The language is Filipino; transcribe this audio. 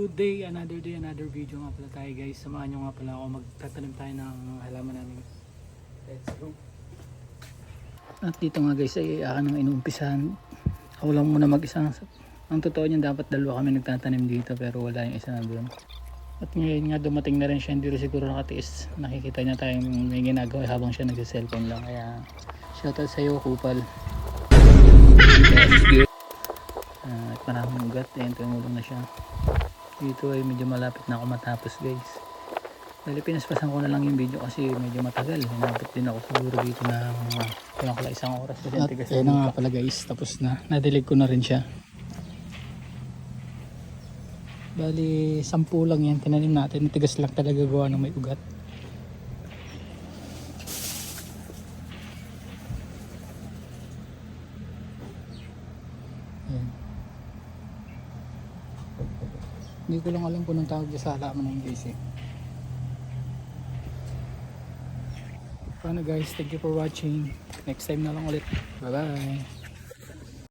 Good day, another video nga pala tayo guys. Samahan nyo nga pala ako, magtatanim tayo ng halaman namin. Let's go. At dito nga guys ay akin ang inumpisahan. Ako lang muna mag-isa. Ang totoo niyan dapat dalawa kami nagtatanim dito pero wala yung isa na doon. At ngayon nga dumating na rin siya, hindi rin siguro nakatiis. Nakikita niya tayong may ginagawa habang siya nagsiselfone lang. Kaya shoutout sa iyo Kupal. At maraming ugat, ayun tumulong na siya. Dito ay medyo malapit na ako matapos guys. Dali pinaspasan ko na lang yung video kasi medyo matagal. Hinabot din ako siguro dito na kulang ko lang isang oras. At ayun na nga pala guys, tapos na. Nadilig ko na rin siya. Bali 10 lang yan, tinanim natin. Tigas lang talaga gawa ng may ugat. Ayan. Hindi ko lang alam kung anong tawag sa halaman na yung guys eh. Paano guys, thank you for watching. Next time na lang ulit. Bye bye.